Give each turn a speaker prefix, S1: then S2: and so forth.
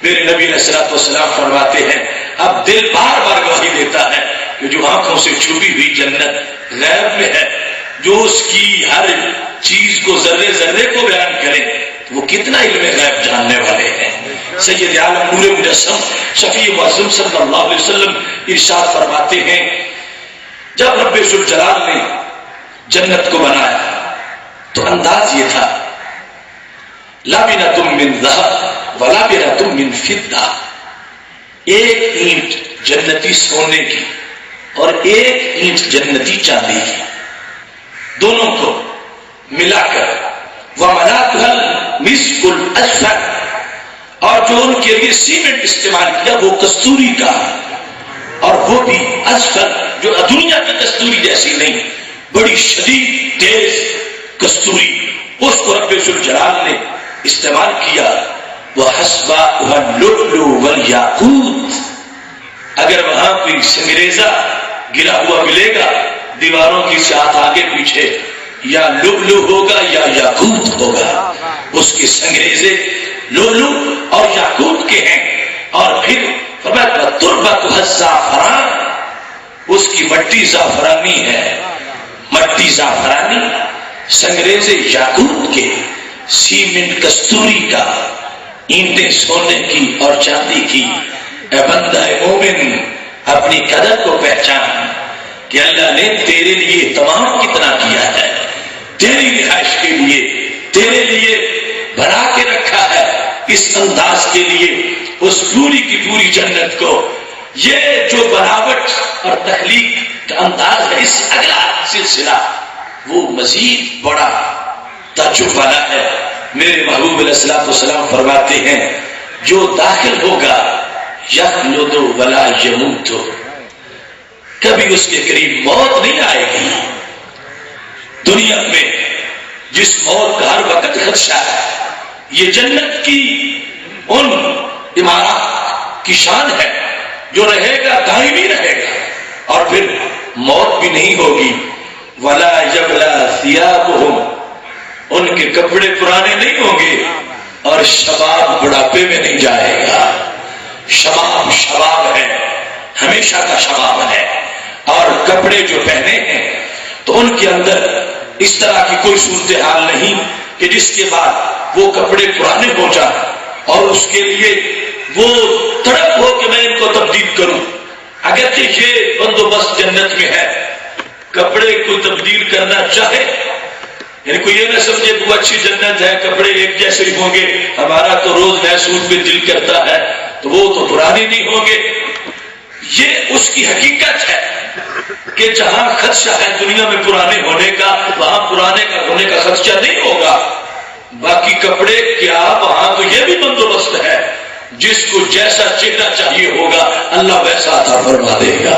S1: میرے نبی علیہ الصلوۃ والسلام فرماتے ہیں اب دل بار بار گواہی دیتا ہے کہ جو آنکھوں سے چھپی ہوئی جنت غیب میں ہے، جو اس کی ہر چیز کو ذرے ذرے کو بیان کرے، وہ کتنا علم غیب جاننے والے ہیں۔ سید عالم نور مجسم شفیع معظم صلی اللہ علیہ وسلم ارشاد فرماتے ہیں جب رب ذوالجلال نے جنت کو بنایا تو انداز یہ تھا لابنۃ من ذہب ولابنۃ من فضہ، ایک اینٹ جنتی سونے کی اور ایک اینٹ جنتی چاندی کی، دونوں کو ملا کر وَمَلَاتُهَا الْمِسْكُ الْأَسْفَرُ، اور جو ان کے لیے سیمنٹ استعمال کیا وہ کستوری کا، اور وہ بھی اسفر جو دنیا کی کستوری جیسی نہیں، بڑی شدید تیز کستوری، اس کو رب ذوالجلال نے استعمال کیا۔ وَحَسْبَاؤُهَا اللُّؤْلُؤُ وَالْيَاقُوتُ، اگر وہاں کوئی سنگریزہ گرا ہوا ملے گا دیواروں کی ساتھ آگے پیچھے، یا لؤلؤ ہوگا یا یاقوت ہوگا، اس کے سنگریزے لؤلؤ اور یاقوت کے ہیں۔ اور پھر فرمایا تربتها الزعفران، اس کی مٹی زعفرانی ہے، مٹی زعفرانی، سنگریزے یاقوت کے، سیمنٹ کستوری کا، اینٹیں سونے کی اور چاندی کی۔ اے بندہ مومن اپنی قدر کو پہچان کہ اللہ نے تیرے لیے تمام کتنا کیا ہے، تیری رہائش کے لیے، تیرے لیے بنا کے رکھا ہے اس انداز کے لیے اس پوری کی پوری جنت کو۔ یہ جو بناوٹ اور تخلیق کا انداز ہے، اس اگلا سلسلہ وہ مزید بڑا تعجب والا ہے۔ میرے محبوب علیہ الصلوۃ والسلام فرماتے ہیں جو داخل ہوگا یخلد ولا یموت، کبھی اس کے قریب موت نہیں آئے گی۔ دنیا میں جس موت کا ہر وقت خدشہ ہے، یہ جنت کی ان عمارات کی شان ہے جو رہے گا دائمی رہے گا، اور پھر موت بھی نہیں ہوگی۔ ولا یبلی ثیابہم، ان کے کپڑے پرانے نہیں ہوں گے، اور شباب بڑھاپے میں نہیں جائے گا۔ شباب شباب ہے، ہمیشہ کا شباب ہے، اور کپڑے جو پہنے ہیں تو ان کے اندر اس طرح کی کوئی صورتحال نہیں کہ جس کے بعد وہ کپڑے پرانے ہو جائیں اور اس کے لیے وہ تڑپ ہو کہ میں ان کو تبدیل کروں۔ اگرچہ یہ بندوبست جنت میں ہے، کپڑے کو تبدیل کرنا چاہے، یعنی کوئی یہ نہ سمجھے کہ وہ اچھی جنت ہے کپڑے ایک جیسے ہی ہوں گے، ہمارا تو روز نئے سوٹ پہ دل کرتا ہے تو وہ تو پرانے نہیں ہوں گے۔ یہ اس کی حقیقت ہے کہ جہاں خدشہ ہے دنیا میں پرانے ہونے کا، وہاں پرانے کا ہونے کا خدشہ نہیں ہوگا۔ باقی کپڑے کیا، وہاں تو یہ بھی بندوبست ہے، جس کو جیسا چہرہ چاہیے ہوگا اللہ ویسا عطا فرما دے گا۔